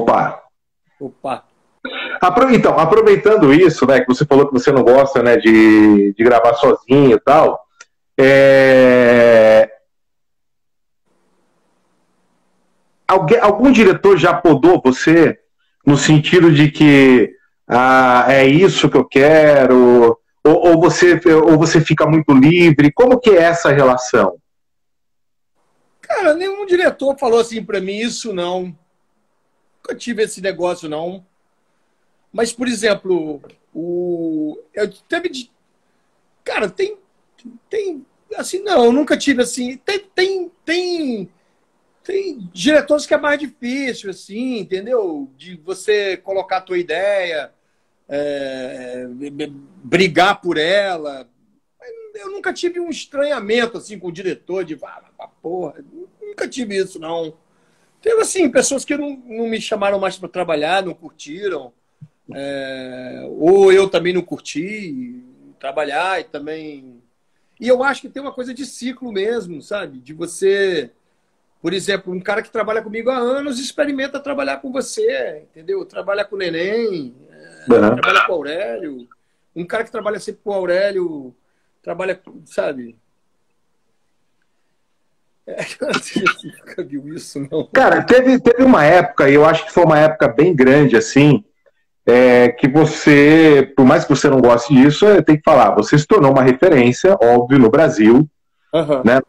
Opa! Opa! Então, aproveitando isso, né, que você falou que você não gosta, né, de gravar sozinho e tal, algum diretor já podou você no sentido de que é isso que eu quero, ou você fica muito livre? Como que é essa relação? Cara, nenhum diretor falou assim pra mim, isso não. Nunca tive esse negócio, não. Mas, por exemplo, eu teve. Cara, tem. Assim, não, nunca tive assim. Tem diretores que é mais difícil, assim, entendeu? De você colocar a tua ideia, brigar por ela. Eu nunca tive um estranhamento assim com o diretor de porra. Nunca tive isso, não. Teve, assim, pessoas que não me chamaram mais para trabalhar, não curtiram. Ou eu também não curti trabalhar e também. E eu acho que tem uma coisa de ciclo mesmo, sabe? De você, por exemplo, um cara que trabalha comigo há anos experimenta trabalhar com você, entendeu? Trabalha com o Neném, trabalha com o Aurélio. Um cara que trabalha sempre com o Aurélio trabalha, sabe? Você nunca viu isso, não? Cara, teve uma época, e eu acho que foi uma época bem grande, assim, que você, por mais que você não goste disso, tem que falar, você se tornou uma referência, óbvio, no Brasil, né?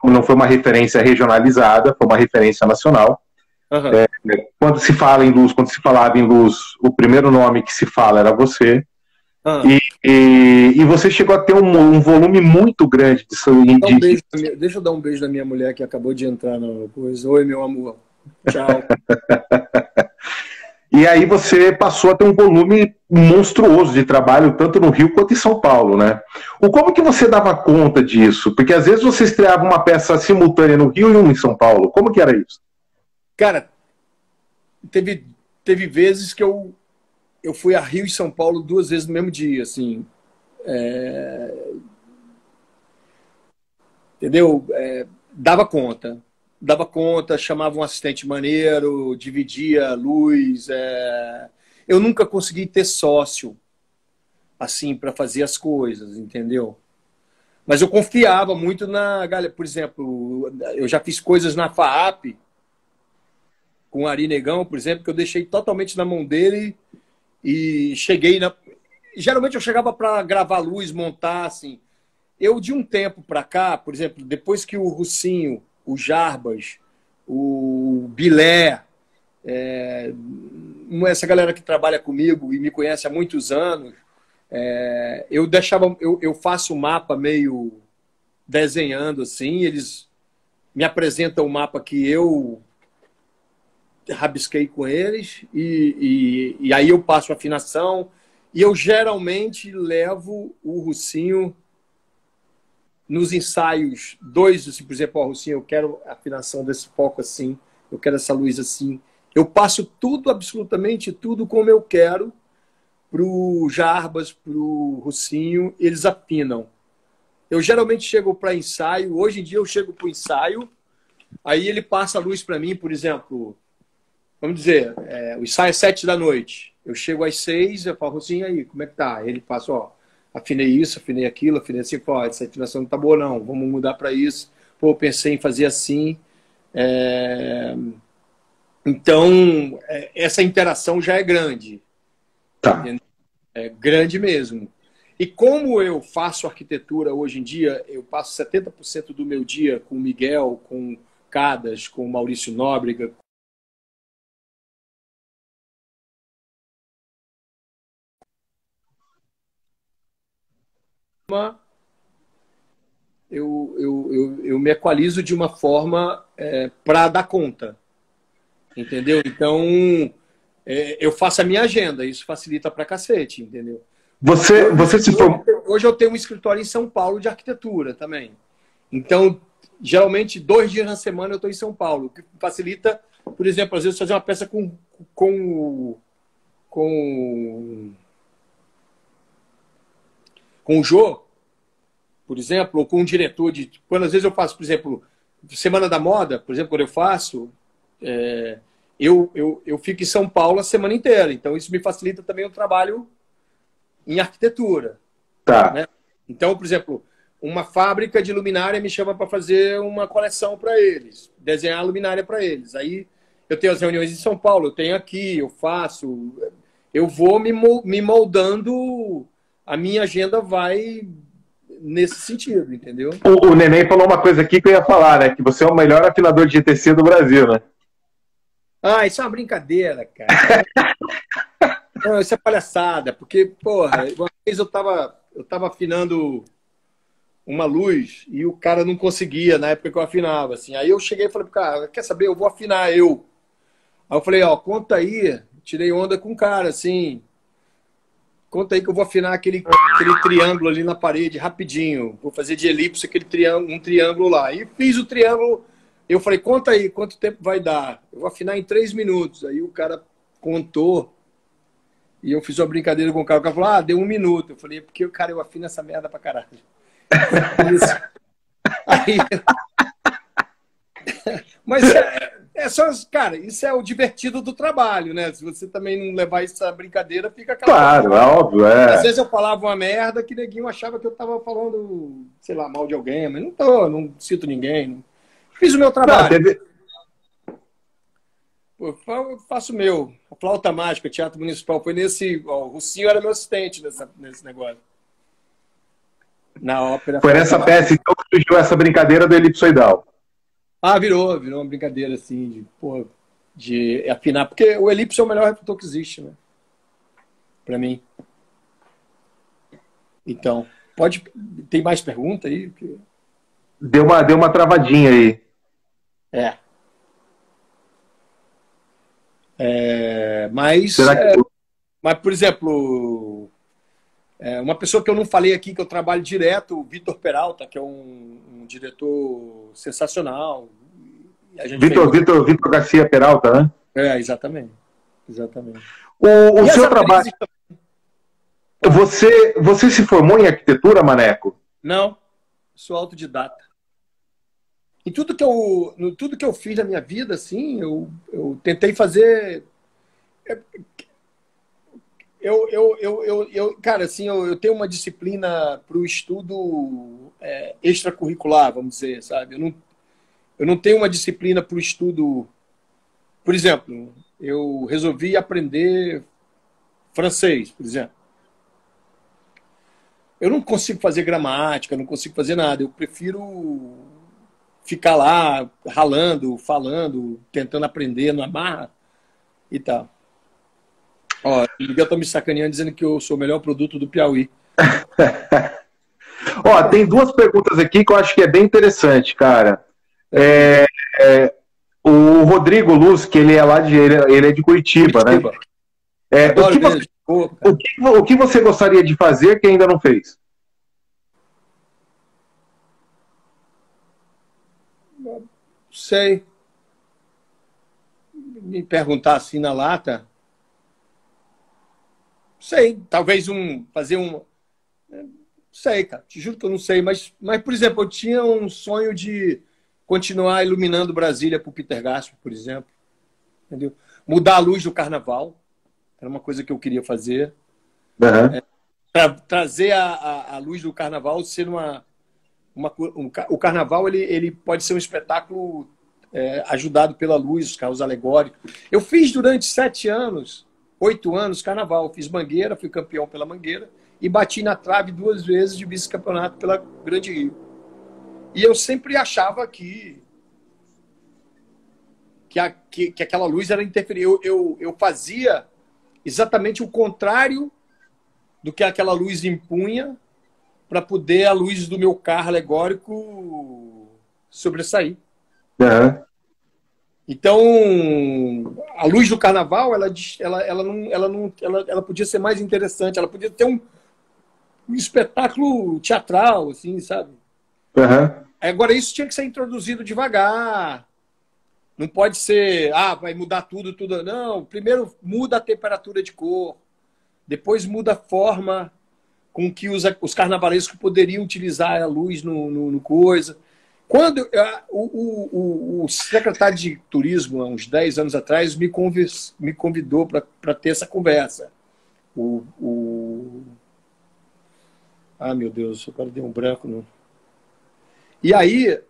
Não foi uma referência regionalizada, foi uma referência nacional. Quando se fala em Luz, quando se falava em Luz, o primeiro nome que se fala era você. E você chegou a ter um volume muito grande Deixa eu dar um beijo na minha mulher que acabou de entrar na coisa. Oi, meu amor. Tchau. E aí você passou a ter um volume monstruoso de trabalho, tanto no Rio quanto em São Paulo, né? Como que você dava conta disso? Porque às vezes você estreava uma peça simultânea no Rio e uma em São Paulo. Como que era isso? Cara, teve vezes que eu fui a Rio e São Paulo 2 vezes no mesmo dia, assim. Entendeu? Dava conta, chamava um assistente maneiro, dividia a luz. Eu nunca consegui ter sócio, assim, para fazer as coisas, entendeu? Mas eu confiava muito na galera. Por exemplo, eu já fiz coisas na FAAP, com o Ari Negão, por exemplo, que eu deixei totalmente na mão dele e cheguei na... Geralmente eu chegava para gravar luz, montar, assim. Eu, de um tempo para cá, por exemplo, depois que o Russinho, o Jarbas, o Bilé, essa galera que trabalha comigo e me conhece há muitos anos, eu faço o mapa meio desenhando assim, eles me apresentam o mapa que eu rabisquei com eles e aí eu passo a afinação e eu geralmente levo o Russinho nos ensaios assim, por exemplo, Russinho, eu quero a afinação desse foco assim, eu quero essa luz assim. Eu passo tudo, absolutamente tudo como eu quero pro Jarbas, pro Russinho, eles afinam. Eu geralmente chego para ensaio, hoje em dia eu chego para o ensaio, aí ele passa a luz para mim, por exemplo, vamos dizer, o ensaio é 7 da noite. Eu chego às 6, eu falo, Russinho, aí, como é que tá? Ele passa, ó, afinei isso, afinei aquilo, afinei assim, ó, essa afinação não tá boa não, vamos mudar para isso. Pô, eu pensei em fazer assim. Então, essa interação já é grande. Tá. É grande mesmo. E como eu faço arquitetura hoje em dia, eu passo 70% do meu dia com o Miguel, com o Cadas, com o Maurício Nóbrega. Eu me equalizo de uma forma para dar conta. Entendeu? Então, eu faço a minha agenda. Isso facilita pra cacete, entendeu? Hoje eu tenho um escritório em São Paulo de arquitetura também. Então, geralmente, 2 dias na semana eu estou em São Paulo, o que facilita, por exemplo, às vezes fazer uma peça com o Jô, por exemplo, ou com um diretor de... Quando às vezes eu faço, por exemplo, Semana da Moda, por exemplo, quando eu faço, eu fico em São Paulo a semana inteira. Então, isso me facilita também o trabalho em arquitetura. Tá. Né? Então, por exemplo, uma fábrica de luminária me chama para fazer uma coleção para eles, desenhar a luminária para eles. Aí eu tenho as reuniões em São Paulo, eu tenho aqui, eu faço. Eu vou me moldando, a minha agenda vai nesse sentido, entendeu? O Neném falou uma coisa aqui que eu ia falar, né? Que você é o melhor afinador de GTC do Brasil, né? Ah, isso é uma brincadeira, cara. Não, isso é palhaçada, porque, porra, uma vez eu tava afinando uma luz e o cara não conseguia na época que eu afinava, assim. Aí eu cheguei e falei pro cara, quer saber, eu vou afinar eu. Aí eu falei, ó, conta aí, tirei onda com o cara, assim, conta aí que eu vou afinar aquele triângulo ali na parede rapidinho, vou fazer de elipse um triângulo lá. E fiz o triângulo, eu falei, conta aí, quanto tempo vai dar? Eu vou afinar em 3 minutos. Aí o cara contou, e eu fiz uma brincadeira com o cara falou, deu 1 minuto. Eu falei, porque, cara, eu afino essa merda pra caralho. Isso. Aí... Mas é só, cara, isso é o divertido do trabalho, né? Se você também não levar essa brincadeira, fica aquela Claro, coisa. é óbvio. É. Às vezes eu falava uma merda que neguinho achava que eu tava falando, sei lá, mal de alguém, mas não tô, não cito ninguém. Não... Fiz o meu trabalho. Não, teve... Pô, eu faço o meu. A flauta mágica, teatro municipal, foi nesse. Ó, o Russinho era meu assistente nesse negócio. Na ópera. Foi nessa peça, então, que surgiu essa brincadeira do elipsoidal. Virou uma brincadeira assim, de afinar, porque o elipse é o melhor refletor que existe, né? Pra mim. Então, tem mais pergunta aí? Deu uma travadinha aí. Mas, Será que... mas, por exemplo, uma pessoa que eu não falei aqui, que eu trabalho direto, o Vitor Peralta, que é um diretor sensacional. Vitor Garcia Peralta, né? Exatamente. O seu trabalho... Você se formou em arquitetura, Maneco? Não, sou autodidata. E tudo que eu fiz na minha vida, assim, eu tentei fazer... Cara, assim, eu tenho uma disciplina para o estudo extracurricular, vamos dizer, sabe? Eu não tenho uma disciplina para o estudo... Por exemplo, eu resolvi aprender francês, por exemplo. Eu não consigo fazer gramática, não consigo fazer nada. Eu prefiro ficar lá ralando, falando, tentando aprender na marra e tal. Ó, o Miguel tá me sacaneando dizendo que eu sou o melhor produto do Piauí. Ó, tem 2 perguntas aqui que eu acho que é bem interessante, cara. O Rodrigo Luz, que ele é lá ele é de Curitiba, né? O que você gostaria de fazer que ainda não fez? Sei. Me perguntar assim na lata. Sei. Talvez fazer um... Sei, cara. Te juro que eu não sei. Mas, por exemplo, eu tinha um sonho de continuar iluminando Brasília para o Peter Gaspar, por exemplo. Entendeu? Mudar a luz do carnaval. Era uma coisa que eu queria fazer. Uhum. Trazer a luz do carnaval ser o carnaval ele pode ser um espetáculo ajudado pela luz, os carros alegóricos. Eu fiz durante 8 anos carnaval. Fiz Mangueira, fui campeão pela Mangueira e bati na trave 2 vezes de vice-campeonato pela Grande Rio. E eu sempre achava que aquela luz era interferir. Eu fazia exatamente o contrário do que aquela luz impunha para poder a luz do meu carro alegórico sobressair. Uhum. Então, a luz do carnaval, ela podia ser mais interessante, ela podia ter um espetáculo teatral, assim, sabe? Uhum. Agora, isso tinha que ser introduzido devagar. Não pode ser, vai mudar tudo. Não, primeiro muda a temperatura de cor, depois muda a forma com que os carnavalescos poderiam utilizar a luz no coisa. Quando o secretário de turismo, há uns 10 anos atrás, me convidou para ter essa conversa. Ah, meu Deus, agora deu um branco. Não. E aí,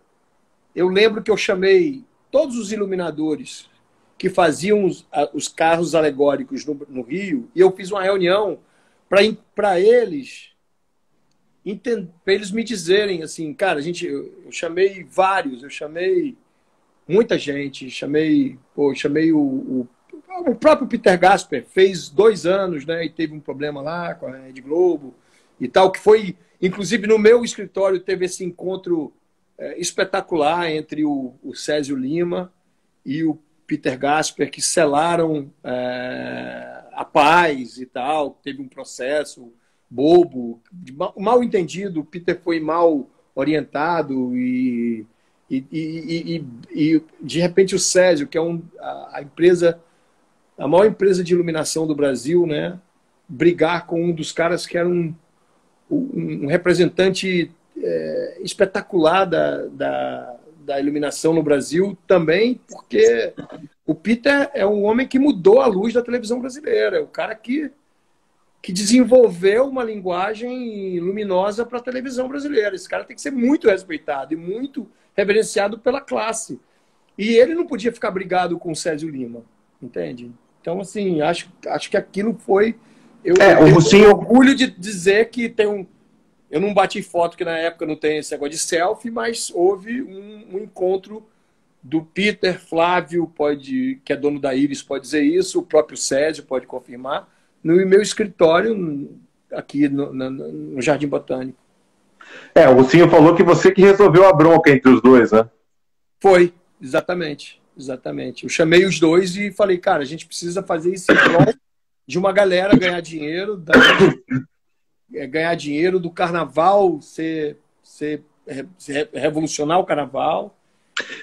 eu lembro que eu chamei todos os iluminadores que faziam os carros alegóricos no Rio, e eu fiz uma reunião para eles me dizerem assim, cara, eu chamei vários, eu chamei muita gente, chamei o próprio Peter Gasper, fez 2 anos, né, e teve um problema lá com a Rede Globo e tal, que foi, inclusive no meu escritório teve esse encontro espetacular entre o Césio Lima e o Peter Gasper, que selaram a paz e tal, teve um processo bobo, mal entendido, o Peter foi mal orientado e de repente o Césio, que é a maior empresa de iluminação do Brasil, né, brigar com um dos caras que era um representante espetacular da iluminação no Brasil também, porque o Peter é um homem que mudou a luz da televisão brasileira, é o cara que desenvolveu uma linguagem luminosa para a televisão brasileira. Esse cara tem que ser muito respeitado e muito reverenciado pela classe. E ele não podia ficar brigado com o Césio Lima, entende? Então, assim, acho que aquilo foi... Eu tenho orgulho de dizer que tem um... Eu não bati foto, que na época não tem esse negócio de selfie, mas houve um encontro do Peter, Flávio, que é dono da Iris, pode dizer isso, o próprio Césio pode confirmar, no meu escritório, aqui no Jardim Botânico. O Rucinho falou que você que resolveu a bronca entre os dois, né? Foi, exatamente. Eu chamei os dois e falei, cara, a gente precisa fazer isso em prol de uma galera ganhar dinheiro, ganhar dinheiro do carnaval, revolucionar o carnaval.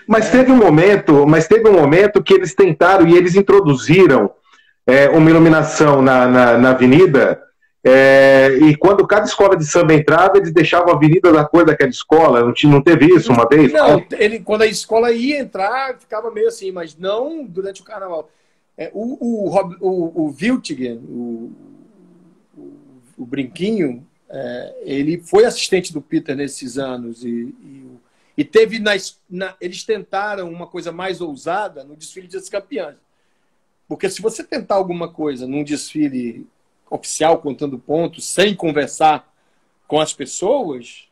Mas teve um momento que eles tentaram e eles introduziram uma iluminação na avenida, e quando cada escola de samba entrava, eles deixavam a avenida da cor daquela escola. Não teve isso uma vez? Não, quando a escola ia entrar, ficava meio assim, mas não durante o carnaval. O Wiltigen, o Brinquinho, ele foi assistente do Peter nesses anos e teve eles tentaram uma coisa mais ousada no desfile das campeãs. Porque se você tentar alguma coisa num desfile oficial, contando pontos, sem conversar com as pessoas,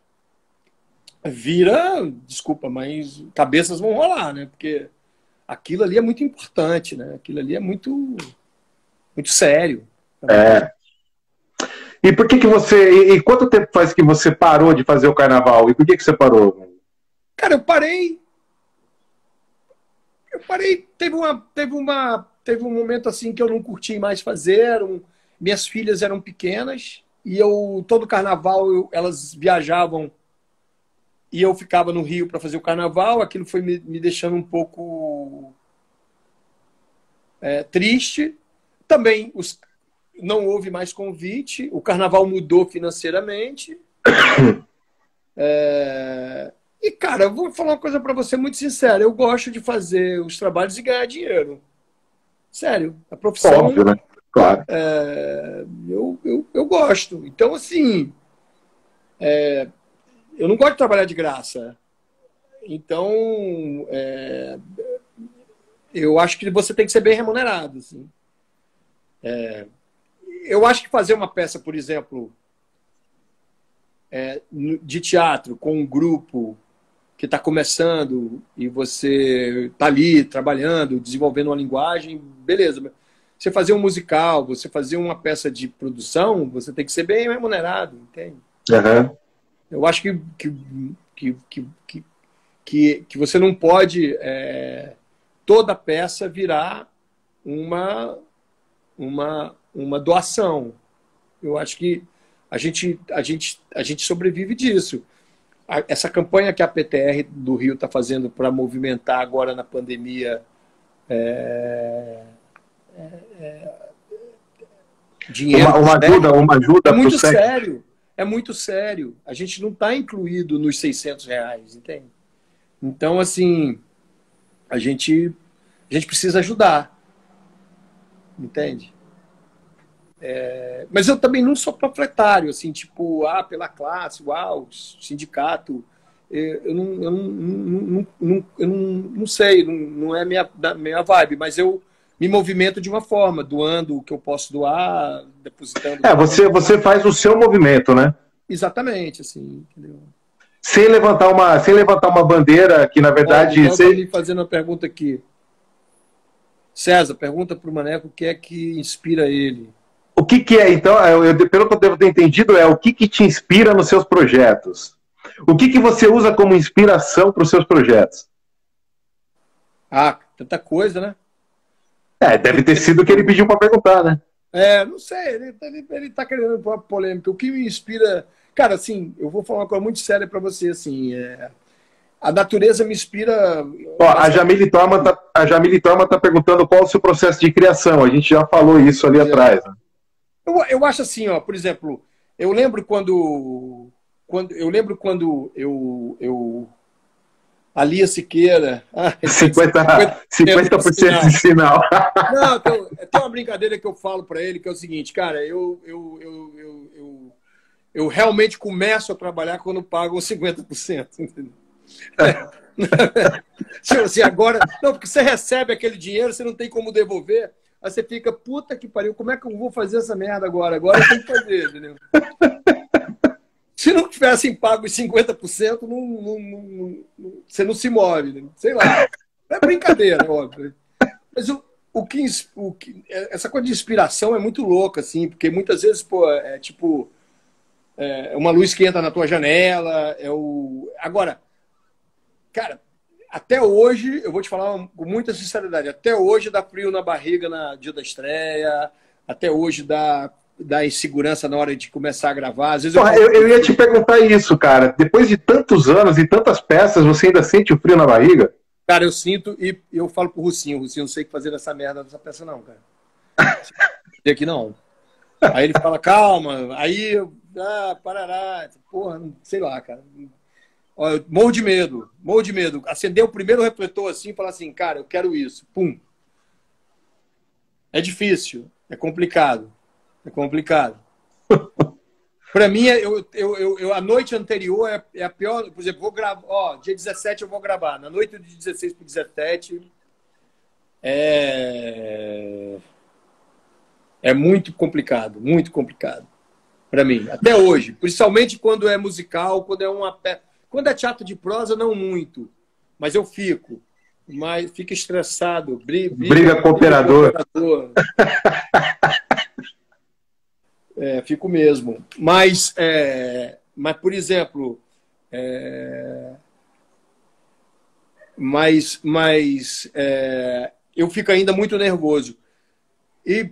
desculpa, mas cabeças vão rolar, né? Porque aquilo ali é muito importante, né? Aquilo ali é muito, muito sério. E por que e quanto tempo faz que você parou de fazer o carnaval? E por que você parou? Cara, eu parei, teve um momento assim que eu não curti mais fazer, minhas filhas eram pequenas e todo carnaval elas viajavam e eu ficava no Rio para fazer o carnaval, aquilo foi me deixando um pouco triste. Também não houve mais convite, o carnaval mudou financeiramente. E, cara, eu vou falar uma coisa para você muito sincera, eu gosto de fazer os trabalhos e ganhar dinheiro. Sério, a profissão... Óbvio, né? Claro. Eu gosto. Então, assim, eu não gosto de trabalhar de graça. Então, eu acho que você tem que ser bem remunerado. Assim. Eu acho que fazer uma peça, por exemplo, de teatro com um grupo que está começando e você está ali trabalhando, desenvolvendo uma linguagem, beleza. Você fazer um musical, você fazer uma peça de produção, você tem que ser bem remunerado, entende? Uhum. Eu acho que você não pode toda peça virar uma doação. Eu acho que a gente sobrevive disso. Essa campanha que a PTR do Rio está fazendo para movimentar agora na pandemia dinheiro. Uma ajuda é muito sério. É muito sério. A gente não está incluído nos R$600, entende? Então, assim, a gente precisa ajudar, entende? Mas eu também não sou panfletário, assim, tipo, pela classe, sindicato. Eu não sei, não é minha vibe, mas eu me movimento de uma forma, doando o que eu posso doar, depositando. Você faz o seu movimento, né? Exatamente, assim, entendeu? Sem levantar uma bandeira que, na verdade... Ó, me fazendo uma pergunta aqui. César, pergunta para o Maneco o que é que inspira ele. O que é, então, pelo que eu devo ter entendido, o que te inspira nos seus projetos? O que você usa como inspiração para os seus projetos? Tanta coisa, né? Deve ter sido o que ele pediu para perguntar, né? Não sei, ele tá querendo uma polêmica. O que me inspira... Cara, assim, eu vou falar uma coisa muito séria para você, assim, a natureza me inspira... A Jamile Torma tá perguntando qual é o seu processo de criação. A gente já falou isso ali atrás. Né? Eu acho assim, ó, por exemplo, eu lembro quando a Lia Siqueira... 50% de sinal. Não, tem uma brincadeira que eu falo para ele, que é o seguinte, cara, eu realmente começo a trabalhar quando pagam 50%. Entendeu? Assim, agora, não, porque você recebe aquele dinheiro, você não tem como devolver, aí você fica, puta que pariu, como é que eu vou fazer essa merda agora? Agora eu tenho que fazer, entendeu? Se não tivessem pago os 50%, você não se move, né? Sei lá. É brincadeira, óbvio. Mas essa coisa de inspiração é muito louca, assim, porque muitas vezes, pô, é tipo uma luz que entra na tua janela. Agora, cara, até hoje, eu vou te falar com muita sinceridade, até hoje dá frio na barriga no dia da estreia, até hoje dá insegurança na hora de começar a gravar. Às vezes eu ia te perguntar isso, cara. Depois de tantos anos e tantas peças, você ainda sente o frio na barriga? Cara, eu sinto e eu falo pro Russinho, não sei o que fazer nessa merda dessa peça não, cara. Aqui não. Aí ele fala, calma, aí parará, porra, sei lá, cara. Ó, eu morro de medo. Acender o primeiro refletor assim e falar assim, cara, eu quero isso. Pum. É difícil, é complicado. Para mim, a noite anterior é a pior. Por exemplo, vou gravar. Dia 17 eu vou gravar. Na noite de 16 para 17 é muito complicado para mim. Até hoje. Principalmente quando é musical, quando é teatro de prosa, não muito. Mas eu fico. Mas fica estressado. Briga com o operador. Fico mesmo. Mas por exemplo, eu fico ainda muito nervoso. E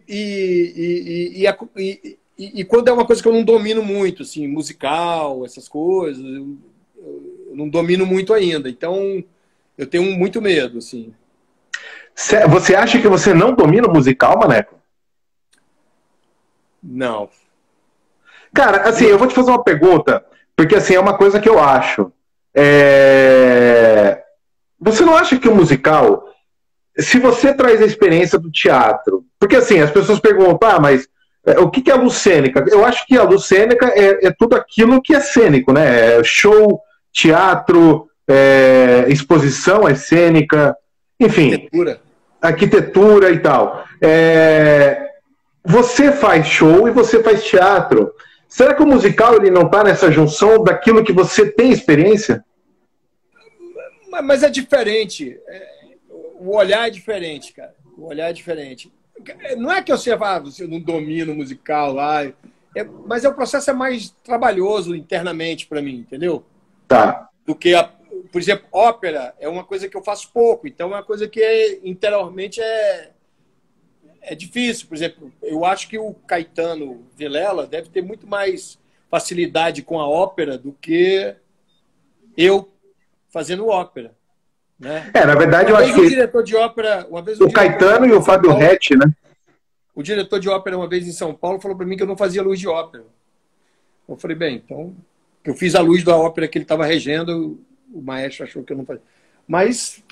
quando é uma coisa que eu não domino muito, assim, musical, essas coisas, eu não domino muito ainda. Então, eu tenho muito medo, assim. Você acha que você não domina o musical, Maneco? Não. Cara, assim, eu vou te fazer uma pergunta, porque assim, é uma coisa que eu acho. Você não acha que o musical, se você traz a experiência do teatro, porque assim, as pessoas perguntam, mas o que é a luz cênica? Eu acho que a luz cênica é tudo aquilo que é cênico, né? Show, teatro, exposição é cênica, enfim, arquitetura e tal. Você faz show e você faz teatro. Será que o musical ele não está nessa junção daquilo que você tem experiência? Mas é diferente. O olhar é diferente, cara. O olhar é diferente. Não é que eu não domino o musical lá, mas o processo é mais trabalhoso internamente para mim, entendeu? Tá. Do que, por exemplo, ópera é uma coisa que eu faço pouco, então é uma coisa que interiormente é difícil. Por exemplo, eu acho que o Caetano Vilela deve ter muito mais facilidade com a ópera do que eu fazendo ópera. Né? Na verdade, eu acho que o diretor de ópera, o Caetano e o Fábio Retti, né? O diretor de ópera, uma vez em São Paulo, falou para mim que eu não fazia luz de ópera. Eu falei, bem, então... Eu fiz a luz da ópera que ele estava regendo, o maestro achou que eu não fazia. Mas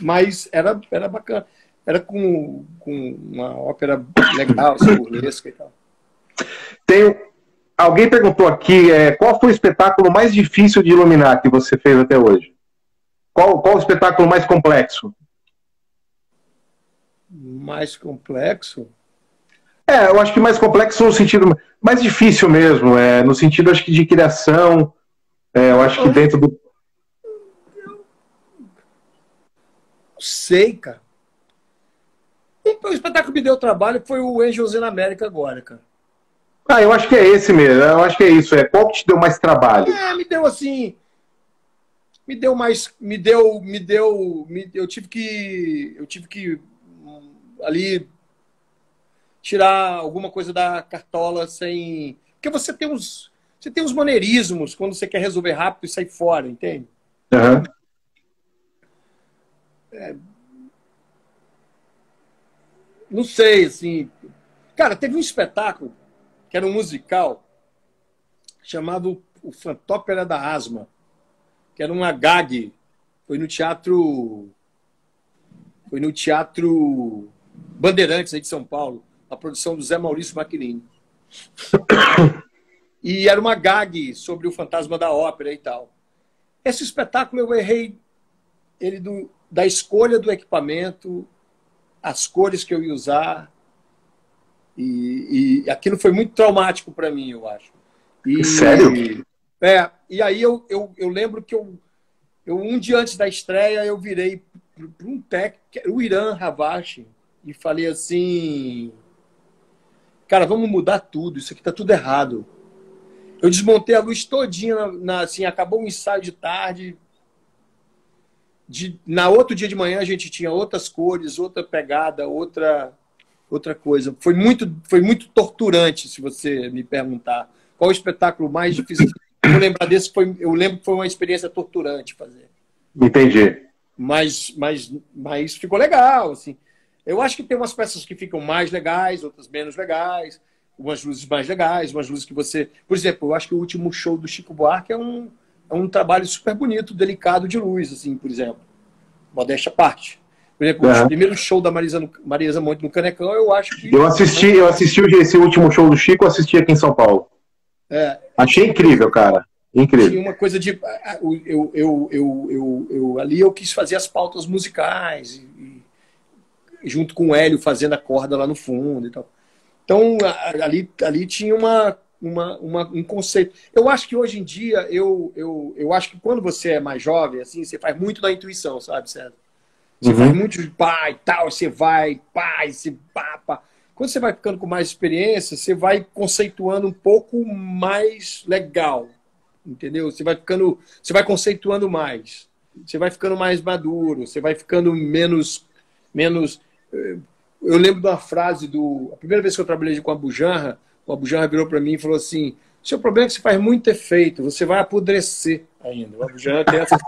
era bacana. Era com uma ópera legal, assim, burlesca e tal. Alguém perguntou aqui, qual foi o espetáculo mais difícil de iluminar que você fez até hoje? Qual o espetáculo mais complexo? Mais complexo? Eu acho que mais complexo no sentido mais difícil mesmo, no sentido, acho que, de criação. Eu acho que dentro do... Não sei, cara. O espetáculo que me deu trabalho foi o Angels in America agora, cara. Eu acho que é esse mesmo. Eu acho que é isso. Qual que te deu mais trabalho? Me deu assim... Eu tive que ali tirar alguma coisa da cartola sem... Porque você tem uns maneirismos quando você quer resolver rápido e sair fora, entende? Uhum. Não sei, assim... Cara, teve um espetáculo que era um musical chamado O Fantópera da Asma, que era uma gag. Foi no Teatro Bandeirantes, aí de São Paulo, a produção do Zé Maurício Macchini. E era uma gag sobre o fantasma da ópera e tal. Esse espetáculo eu errei ele da escolha do equipamento, as cores que eu ia usar, e aquilo foi muito traumático para mim, eu acho. Sério? E aí eu lembro que um dia antes da estreia eu virei para um técnico, o Irã Ravache, e falei assim, cara, vamos mudar tudo, isso aqui tá tudo errado. Eu desmontei a luz todinha, assim, acabou o ensaio de tarde, na outro dia de manhã a gente tinha outras cores, outra pegada, outra coisa. Foi muito torturante, se você me perguntar. Qual o espetáculo mais difícil? Eu lembro desse, eu lembro que foi uma experiência torturante fazer. Entendi. Mas ficou legal, assim. Eu acho que tem umas peças que ficam mais legais, outras menos legais, umas luzes mais legais, umas luzes que você... Por exemplo, eu acho que o último show do Chico Buarque é um trabalho super bonito, delicado de luz, assim, por exemplo. Modéstia à parte. Por exemplo, o primeiro show da Marisa Monte no Canecão, eu acho que... Eu assisti esse último show do Chico, eu assisti aqui em São Paulo. Achei incrível, cara. Incrível. Tinha uma coisa de... Ali eu quis fazer as pautas musicais, junto com o Hélio fazendo a corda lá no fundo e tal. Então, ali tinha um conceito. Eu acho que hoje em dia, eu acho que quando você é mais jovem, assim, você faz muito da intuição, sabe, César? Você faz muito de pá e tal, você vai, pá, e você pá. Quando você vai ficando com mais experiência, você vai conceituando um pouco mais legal, entendeu? Você vai conceituando mais, você vai ficando mais maduro, você vai ficando menos. Eu lembro de uma frase a primeira vez que eu trabalhei com a Bujanra, o Abu Janra virou para mim e falou assim: o seu problema é que você faz muito efeito, você vai apodrecer ainda. O Abu Janra tem essa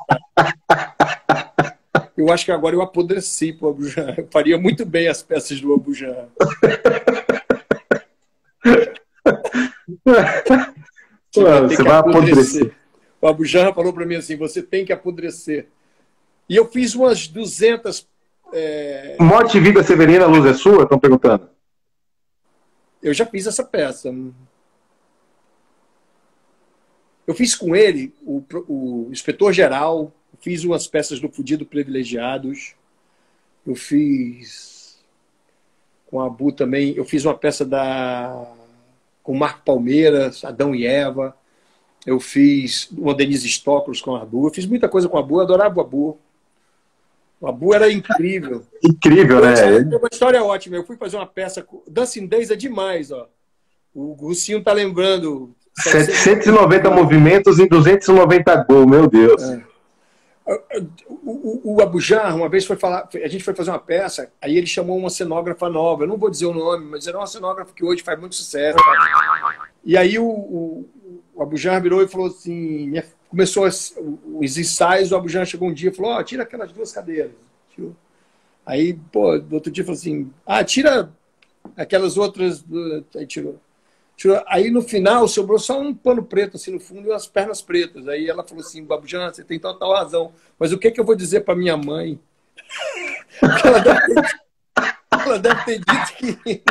Eu acho que agora eu apodreci para o Abu Janra. Eu faria muito bem as peças do Abu Janra. Você vai apodrecer. O Abu Janra falou para mim assim: você tem que apodrecer. E eu fiz umas 200... Morte e Vida Severina, a luz é sua? Estão perguntando. Eu já fiz essa peça. Eu fiz com ele, o inspetor-geral, fiz umas peças do Fudido Privilegiados, eu fiz com a Bu também, eu fiz uma peça com o Marco Palmeiras, Adão e Eva, eu fiz uma Denise Stoklos com a Bu, eu fiz muita coisa com a Bu, eu adorava a Bu. A Bu era incrível. Incrível, né? Uma história ótima. Eu fui fazer uma peça. Dancing Days é demais, ó. O Russinho tá lembrando. 790 movimentos em 290 gols, meu Deus. O Abu Janra, uma vez a gente foi fazer uma peça, aí ele chamou uma cenógrafa nova. Eu não vou dizer o nome, mas era uma cenógrafa que hoje faz muito sucesso. E aí o Abu Janra virou e falou assim, começou os ensaios, o Abu Janra chegou um dia e falou, tira aquelas duas cadeiras. Aí, no outro dia falou assim, tira aquelas outras. Aí tirou. Aí no final sobrou só um pano preto assim no fundo e umas pernas pretas. Aí ela falou assim, Babujana, você tem total razão. Mas o que que eu vou dizer para minha mãe? Porque ela deve ter dito que...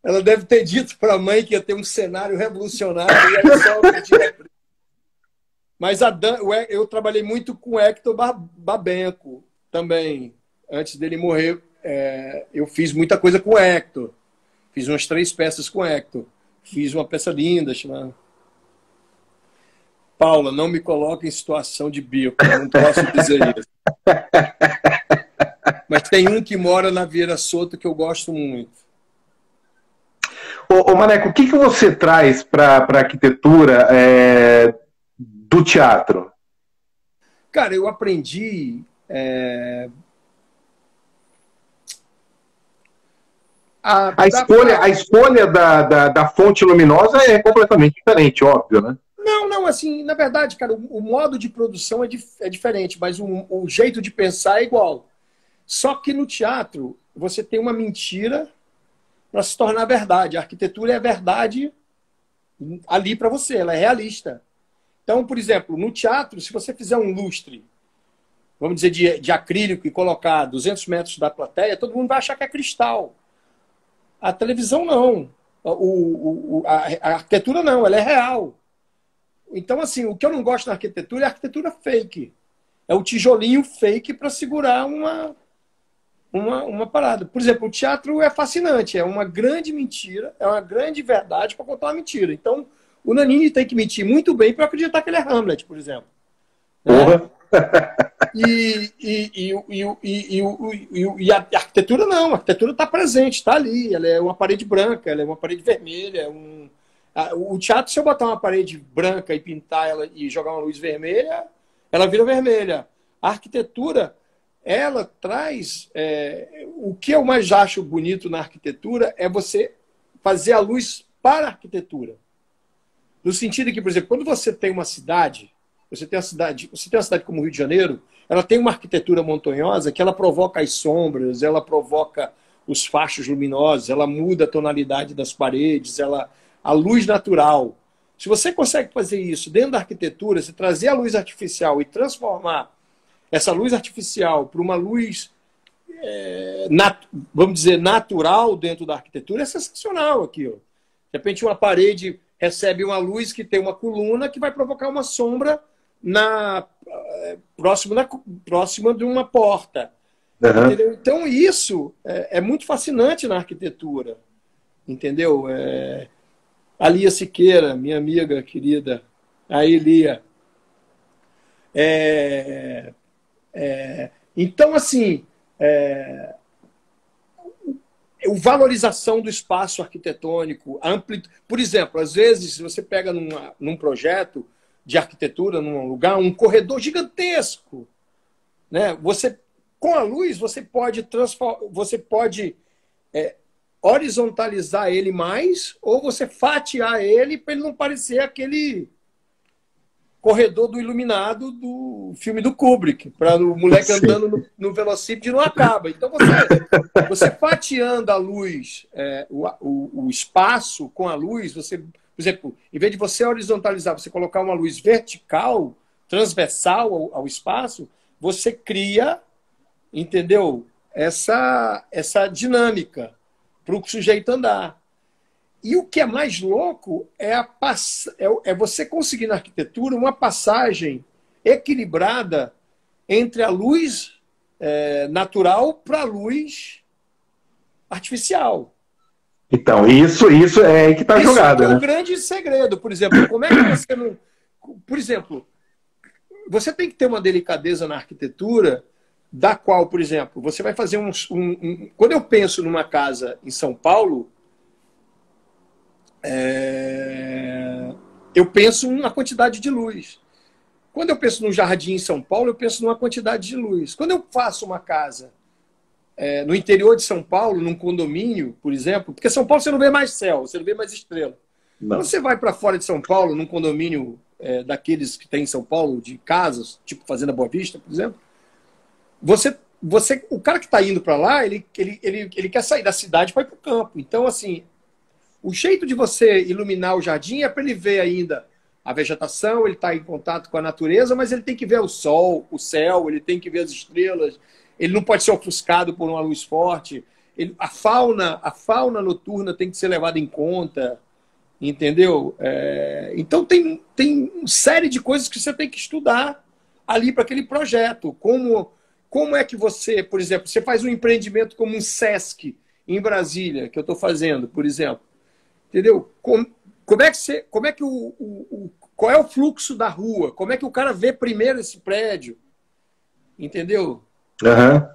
Ela deve ter dito para a mãe que ia ter um cenário revolucionário e aí só Mas eu trabalhei muito com o Hector Babenco também. Antes dele morrer, eu fiz muita coisa com o Hector. Fiz umas 3 peças com o Hector. Fiz uma peça linda chamada... Paula, não me coloque em situação de bico. Não posso dizer isso. Mas tem um que mora na Vieira Soto que eu gosto muito. Ô Maneco, o que você traz para a arquitetura do teatro? Cara, eu aprendi... A escolha da fonte luminosa é completamente diferente, óbvio, né? Não, assim, na verdade, cara, o modo de produção é diferente, mas o jeito de pensar é igual. Só que no teatro, você tem uma mentira para se tornar verdade. A arquitetura é verdade ali para você, ela é realista. Então, por exemplo, no teatro, se você fizer um lustre, vamos dizer, de acrílico e colocar a 200 metros da plateia, todo mundo vai achar que é cristal. A televisão não. A arquitetura não, ela é real. Então, assim, o que eu não gosto na arquitetura é a arquitetura fake. É o tijolinho fake para segurar uma parada. Por exemplo, o teatro é fascinante, é uma grande mentira, é uma grande verdade para contar uma mentira. Então, o Nanini tem que mentir muito bem para acreditar que ele é Hamlet, por exemplo. Porra! E a arquitetura não, a arquitetura está presente, está ali. Ela é uma parede branca, ela é uma parede vermelha. O teatro, se eu botar uma parede branca e pintar ela e jogar uma luz vermelha, ela vira vermelha. A arquitetura, ela traz... o que eu mais acho bonito na arquitetura é você fazer a luz para a arquitetura. No sentido que, por exemplo, quando você tem uma cidade, você tem uma cidade como o Rio de Janeiro, ela tem uma arquitetura montanhosa que ela provoca as sombras, ela provoca os fachos luminosos, ela muda a tonalidade das paredes, a luz natural. Se você consegue fazer isso dentro da arquitetura, se trazer a luz artificial e transformar essa luz artificial para uma luz, vamos dizer, natural dentro da arquitetura, é sensacional aquilo. De repente uma parede recebe uma luz que tem uma coluna que vai provocar uma sombra próxima de uma porta. Uhum. Então isso é muito fascinante na arquitetura. Entendeu? A Lia Siqueira, minha amiga querida, a Elia. Então, assim, a valorização do espaço arquitetônico, por exemplo, às vezes, se você pega num projeto de arquitetura, num lugar, um corredor gigantesco, né? Com a luz, você pode horizontalizar ele mais, ou você fatiar ele para ele não parecer aquele corredor do iluminado do filme do Kubrick, para o moleque andando no velocípede não acaba. Então você fatiando a luz, o espaço com a luz, você, por exemplo, em vez de você horizontalizar, você colocar uma luz vertical, transversal ao espaço, você cria, entendeu? Essa dinâmica para o sujeito andar. E o que é mais louco é você conseguir na arquitetura uma passagem equilibrada entre a luz natural para a luz artificial. Então, isso é aí que está jogado. Isso é um né? grande segredo. Por exemplo, como é que você não... Por exemplo, você tem que ter uma delicadeza na arquitetura da qual, por exemplo, você vai fazer Quando eu penso numa casa em São Paulo, eu penso numa quantidade de luz. Quando eu penso num jardim em São Paulo, eu penso numa quantidade de luz. Quando eu faço uma casa no interior de São Paulo, num condomínio, por exemplo, porque São Paulo você não vê mais céu, você não vê mais estrela. Não. Quando você vai para fora de São Paulo, num condomínio daqueles que tem em São Paulo, de casas, tipo Fazenda Boa Vista, por exemplo, o cara que está indo para lá, ele quer sair da cidade para ir para o campo. Então, assim, o jeito de você iluminar o jardim é para ele ver ainda a vegetação, ele está em contato com a natureza, mas ele tem que ver o sol, o céu, ele tem que ver as estrelas, ele não pode ser ofuscado por uma luz forte. A fauna noturna tem que ser levada em conta, entendeu? Então tem uma série de coisas que você tem que estudar ali para aquele projeto. Como é que você, por exemplo, você faz um empreendimento como um Sesc em Brasília, que eu estou fazendo, por exemplo, entendeu? Qual é o fluxo da rua? Como é que o cara vê primeiro esse prédio? Entendeu? Uhum.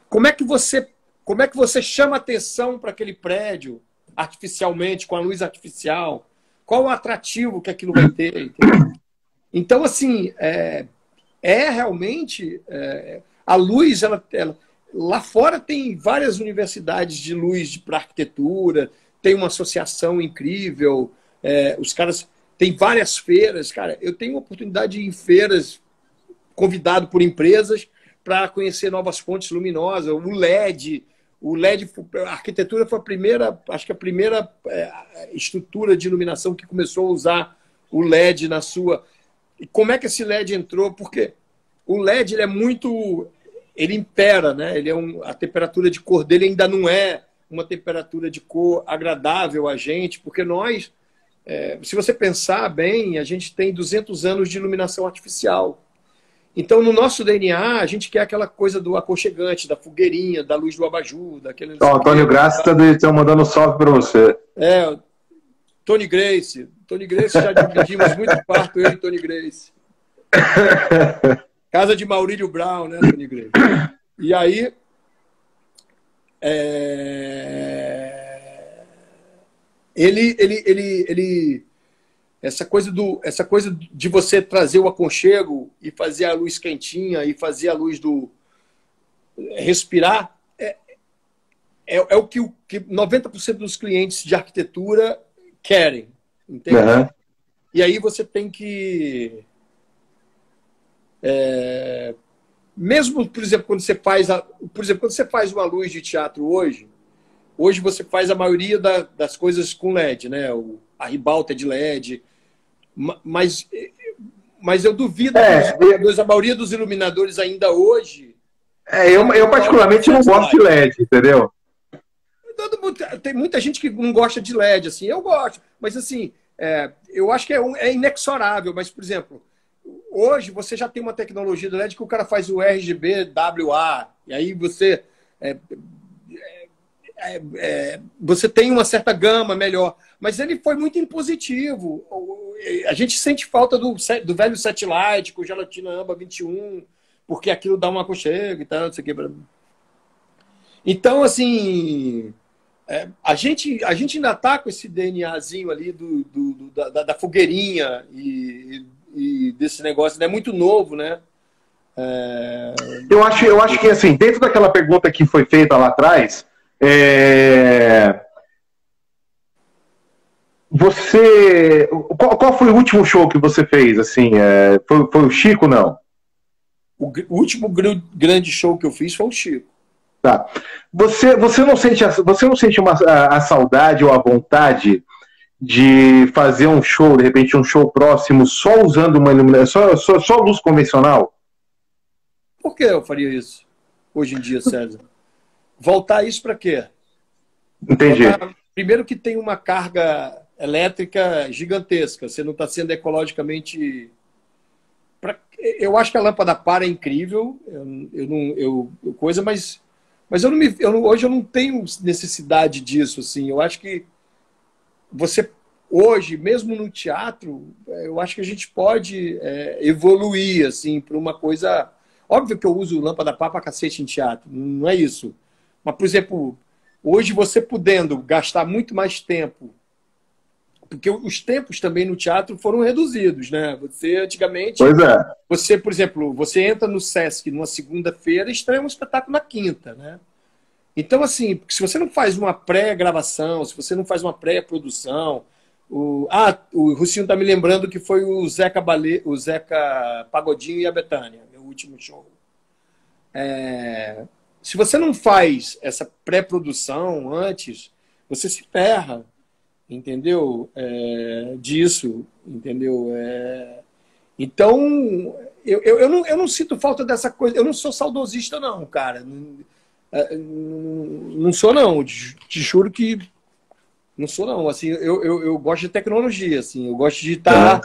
Como é que você chama atenção para aquele prédio artificialmente, com a luz artificial? Qual o atrativo que aquilo vai ter? Entendeu? Então, assim, realmente a luz, lá fora tem várias universidades de luz para arquitetura, tem uma associação incrível, os caras têm várias feiras. Cara, eu tenho a oportunidade de ir em feiras, convidado por empresas para conhecer novas fontes luminosas, o LED, a arquitetura foi acho que a primeira estrutura de iluminação que começou a usar o LED na sua. E como é que esse LED entrou? Porque o LED ele impera, né? A temperatura de cor dele ainda não é uma temperatura de cor agradável a gente, porque nós, se você pensar bem, a gente tem 200 anos de iluminação artificial. Então, no nosso DNA, a gente quer aquela coisa do aconchegante, da fogueirinha, da luz do abajur, daquele... Antônio Graça está mandando um salve para você. Tony Grace. Tony Grace, já dividimos muito quarto, eu e Tony Grace. Casa de Maurílio Brown, né, Tony Grace? E aí... Essa coisa de você trazer o aconchego e fazer a luz quentinha e fazer a luz do respirar é o que 90% dos clientes de arquitetura querem, entende? Uhum. E aí você tem que mesmo, por exemplo, quando você faz uma luz de teatro hoje você faz a maioria das coisas com LED, né? A ribalta é de LED, mas eu duvido que a maioria dos iluminadores ainda hoje... Eu particularmente não gosto de LED, entendeu? Tem muita gente que não gosta de LED, assim, eu gosto, mas assim, eu acho que é inexorável, mas, por exemplo, hoje você já tem uma tecnologia do LED que o cara faz o RGB WA, e aí você tem uma certa gama melhor, mas ele foi muito impositivo. A gente sente falta do velho Satellite com gelatina âmbar 21, porque aquilo dá um aconchego e tal, não sei o que. Então, assim, a gente ainda está com esse DNAzinho ali da fogueirinha e desse negócio, é muito novo, né? Eu acho que, assim, dentro daquela pergunta que foi feita lá atrás, qual foi o último show que você fez? Assim, foi o Chico, não? O último grande show que eu fiz foi o Chico. Tá. Você não sente a saudade ou a vontade de fazer um show, de repente um show próximo, só usando uma iluminação, só luz convencional? Por que eu faria isso hoje em dia, César? Voltar isso para quê? Entendi. Primeiro que tem uma carga elétrica gigantesca. Você não está sendo ecologicamente... Eu acho que a lâmpada para é incrível, mas hoje eu não tenho necessidade disso. Assim. Eu acho que você, hoje, mesmo no teatro, eu acho que a gente pode evoluir assim, para uma coisa... Óbvio que eu uso lâmpada pá pra cacete em teatro, não é isso. Mas, por exemplo, hoje você podendo gastar muito mais tempo, porque os tempos também no teatro foram reduzidos, né? Você, antigamente... Pois é. Você, por exemplo, você entra no Sesc numa segunda-feira e estreia um espetáculo na quinta, né? Então, assim, se você não faz uma pré-gravação, se você não faz uma pré-produção... o Rucinho tá me lembrando que foi o Zeca Pagodinho e a Bethânia, o último show. Se você não faz essa pré-produção antes, você se ferra, entendeu? Disso, entendeu? Então, eu não sinto falta dessa coisa. Eu não sou saudosista, não, cara. Não sou, não. Te juro que não sou, não. Assim, eu gosto de tecnologia, assim. Eu gosto de estar...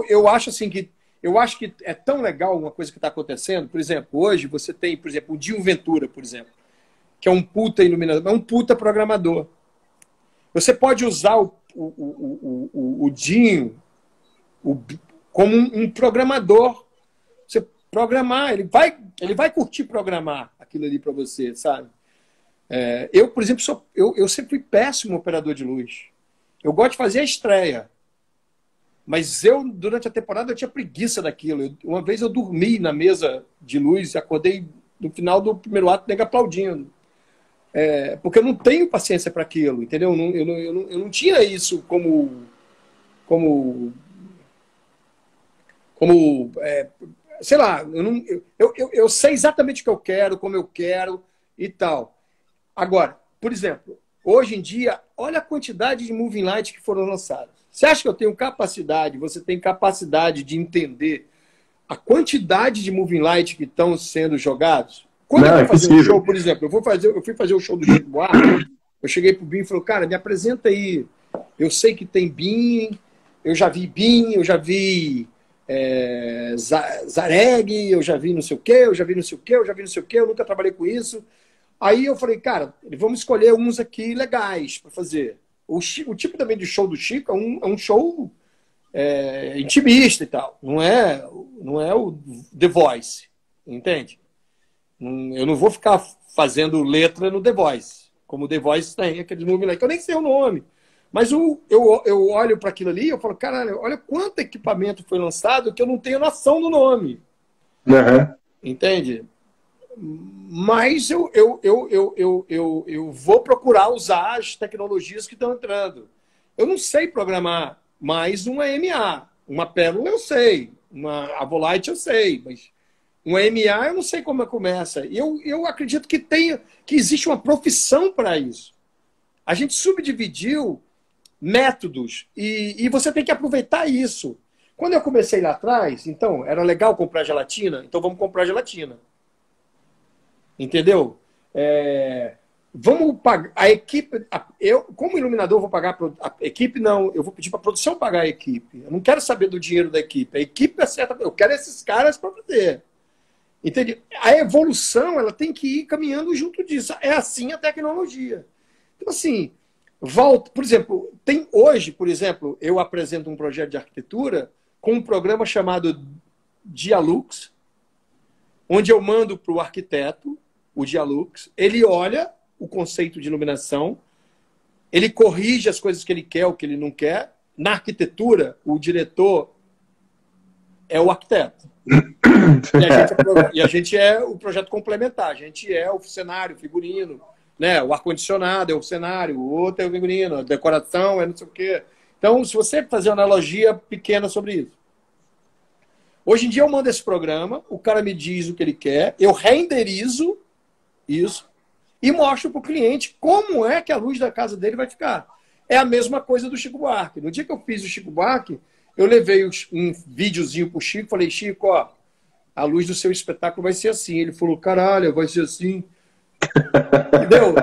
Eu acho assim que eu acho que é tão legal uma coisa que está acontecendo. Por exemplo, hoje você tem, por exemplo, o Dinho Ventura, por exemplo, que é um puta iluminador, é um puta programador. Você pode usar o Dinho como um programador. Você programar, ele vai curtir programar aquilo ali para você, sabe? Eu, por exemplo, eu sempre fui péssimo operador de luz. Eu gosto de fazer a estreia. Mas durante a temporada, eu tinha preguiça daquilo. Uma vez eu dormi na mesa de luz e acordei no final do primeiro ato, nego aplaudindo. Porque eu não tenho paciência para aquilo, entendeu? Eu não tinha isso como sei lá, eu sei exatamente o que eu quero, como eu quero e tal. Agora, por exemplo, hoje em dia, olha a quantidade de moving lights que foram lançados. Você acha que eu tenho capacidade, você tem capacidade de entender a quantidade de moving lights que estão sendo jogados? Quando eu vou fazer um show, por exemplo, eu fui fazer o show do Chico Buarque, eu cheguei pro Bim e falei, cara, me apresenta aí. Eu sei que tem Bim, eu já vi Zareg, eu já vi não sei o quê, eu nunca trabalhei com isso. Aí eu falei, cara, vamos escolher uns aqui legais para fazer. O tipo também de show do Chico é um show intimista e tal. Não é o The Voice, entende? Eu não vou ficar fazendo letra no The Voice, como o The Voice tem aqueles movimentos que eu nem sei o nome. Mas eu olho para aquilo ali e eu falo, caralho, olha quanto equipamento foi lançado que eu não tenho noção do nome. Uhum. Entende? Mas eu vou procurar usar as tecnologias que estão entrando. Eu não sei programar mais uma MA. Uma Pérola eu sei. Uma Avolite eu sei. Mas uma MA eu não sei como começa. Eu acredito que existe uma profissão para isso. A gente subdividiu métodos e você tem que aproveitar isso. Quando eu comecei lá atrás, então, era legal comprar gelatina? Então vamos comprar gelatina. Entendeu? Vamos pagar a equipe. Eu, como iluminador, vou pagar a equipe, não. Eu vou pedir para a produção pagar a equipe. Eu não quero saber do dinheiro da equipe. A equipe acerta. Eu quero esses caras para fazer. Entende? A evolução ela tem que ir caminhando junto disso. É assim a tecnologia. Então, assim, volta. Por exemplo, hoje, por exemplo, eu apresento um projeto de arquitetura com um programa chamado Dialux, onde eu mando para o arquiteto o Dialux, ele olha o conceito de iluminação, ele corrige as coisas que ele quer, o que ele não quer. Na arquitetura, o diretor é o arquiteto. E a gente é o projeto complementar, a gente é o cenário, o figurino, né? O ar-condicionado é o cenário, o outro é o figurino, a decoração é não sei o quê. Então, se você fazer uma analogia pequena sobre isso. Hoje em dia eu mando esse programa, o cara me diz o que ele quer, eu renderizo isso e mostro para o cliente como é que a luz da casa dele vai ficar. É a mesma coisa do Chico Buarque. No dia que eu fiz o Chico Buarque, eu levei um videozinho pro Chico, falei, Chico, ó, a luz do seu espetáculo vai ser assim. Ele falou, caralho, vai ser assim. Entendeu?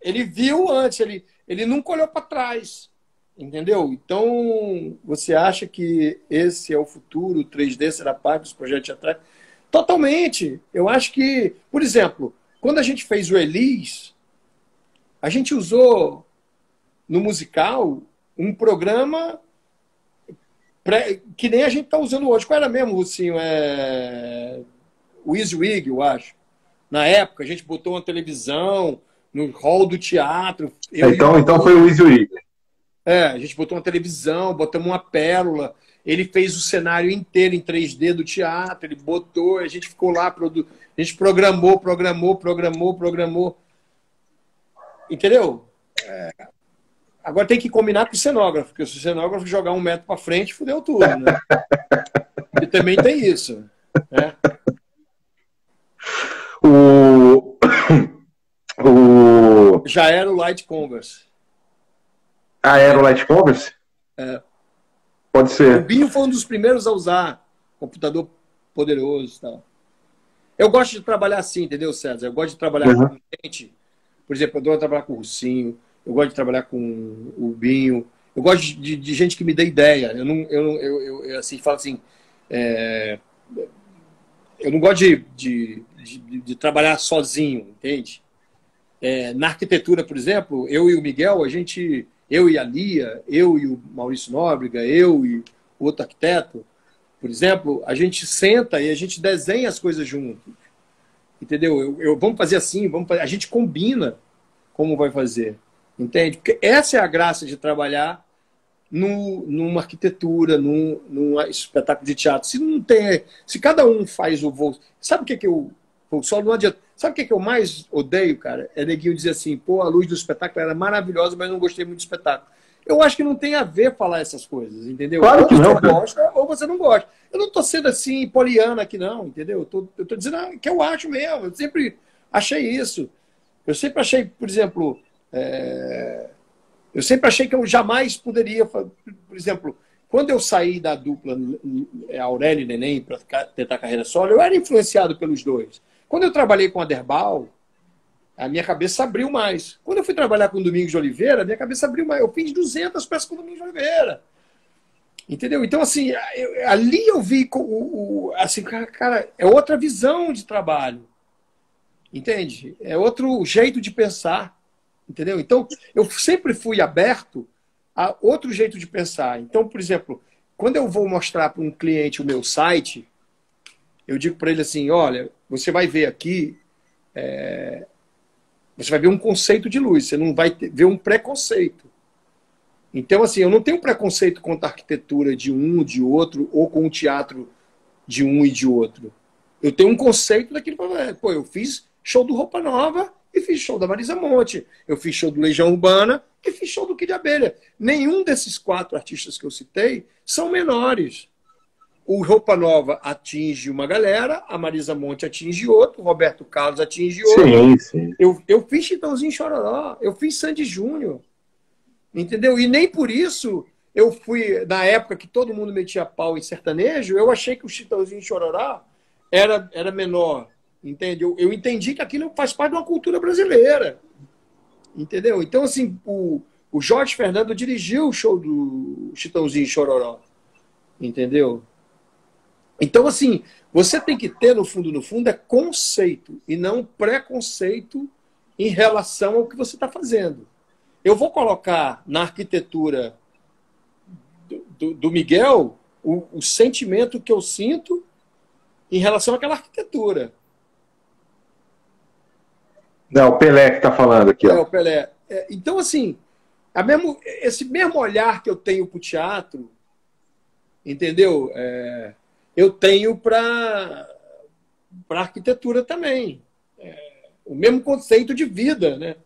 Ele viu antes, ele nunca olhou para trás. Entendeu? Então, você acha que esse é o futuro, o 3D será parte dos projetos de atrás? Totalmente. Eu acho que, por exemplo, quando a gente fez o Elis, a gente usou no musical um programa que nem a gente está usando hoje. Qual era mesmo, Lucinho? O EasyWig, eu acho. Na época, a gente botou uma televisão no hall do teatro. Então foi o EasyWig. A gente botou uma televisão, botamos uma pérola. Ele fez o cenário inteiro em 3D do teatro. Ele botou, a gente ficou lá, a gente programou. Entendeu? Agora tem que combinar com o cenógrafo, porque se o cenógrafo jogar 1 metro para frente, fudeu tudo, né? E também tem isso, né? O... o... Já era o Light Converse. Era o Light Converse? Pode ser. O Binho foi um dos primeiros a usar computador poderoso e tal. Eu gosto de trabalhar assim, entendeu, César? Eu gosto de trabalhar com gente. Por exemplo, eu adoro trabalhar com o Russinho, eu gosto de trabalhar com o Binho, eu gosto de gente que me dê ideia. Eu assim, falo assim, eu não gosto de trabalhar sozinho, entende? Na arquitetura, por exemplo, eu e o Miguel, eu e a Lia, eu e o Maurício Nóbrega, eu e o outro arquiteto, por exemplo, a gente senta e a gente desenha as coisas juntos. Entendeu? Vamos fazer assim, a gente combina como vai fazer. Entende? Porque essa é a graça de trabalhar numa arquitetura, num espetáculo de teatro. Se cada um faz o voo. Sabe o que eu. Só não adianta. Sabe o que eu mais odeio, cara? É neguinho dizer assim, pô, a luz do espetáculo era maravilhosa, mas não gostei muito do espetáculo. Eu acho que não tem a ver falar essas coisas, entendeu? Claro que não, você gosta ou você não gosta. Eu não tô sendo assim, poliana aqui, não, entendeu? Eu tô dizendo que eu acho mesmo. Eu sempre achei isso. Eu sempre achei, por exemplo, eu sempre achei que eu jamais poderia, por exemplo, quando eu saí da dupla Aurélio e Neném para tentar carreira solo, eu era influenciado pelos dois. Quando eu trabalhei com a Derbal, a minha cabeça abriu mais. Quando eu fui trabalhar com o Domingos de Oliveira, a minha cabeça abriu mais. Eu fiz 200 peças com o Domingos de Oliveira. Entendeu? Então, assim, ali eu vi, assim, cara, é outra visão de trabalho. Entende? É outro jeito de pensar. Entendeu? Então, eu sempre fui aberto a outro jeito de pensar. Então, por exemplo, quando eu vou mostrar para um cliente o meu site, eu digo para ele assim, olha, você vai ver aqui, você vai ver um conceito de luz, você não vai ver um preconceito. Então, assim, eu não tenho preconceito contra a arquitetura de um, de outro, ou com o teatro de um e de outro. Eu tenho um conceito daquilo. Pô, eu fiz show do Roupa Nova e fiz show da Marisa Monte. Eu fiz show do Legião Urbana e fiz show do Kid de Abelha. Nenhum desses 4 artistas que eu citei são menores. O Roupa Nova atinge uma galera, a Marisa Monte atinge outro, o Roberto Carlos atinge outro. Sim, sim. Eu fiz Chitãozinho Chororó, eu fiz Sandy Júnior. Entendeu? E nem por isso eu fui, na época que todo mundo metia pau em sertanejo, eu achei que o Chitãozinho Chororó era menor. Entende? Eu entendi que aquilo faz parte de uma cultura brasileira. Entendeu? Então, assim, o Jorge Fernando dirigiu o show do Chitãozinho Chororó. Entendeu? Então, assim, você tem que ter, no fundo, é conceito e não preconceito em relação ao que você está fazendo. Eu vou colocar na arquitetura do Miguel o sentimento que eu sinto em relação àquela arquitetura. Não, o Pelé que está falando aqui. Ó. O Pelé. Então, assim, esse mesmo olhar que eu tenho para o teatro, entendeu? Eu tenho para a arquitetura também. O mesmo conceito de vida, né?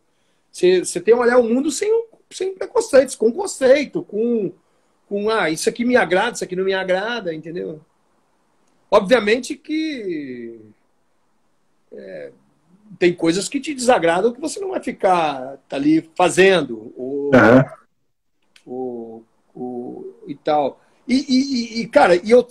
Você tem que olhar o mundo sem preconceitos, com conceito, com isso aqui me agrada, isso aqui não me agrada, entendeu? Obviamente que tem coisas que te desagradam que você não vai ficar ali fazendo e tal. Cara, eu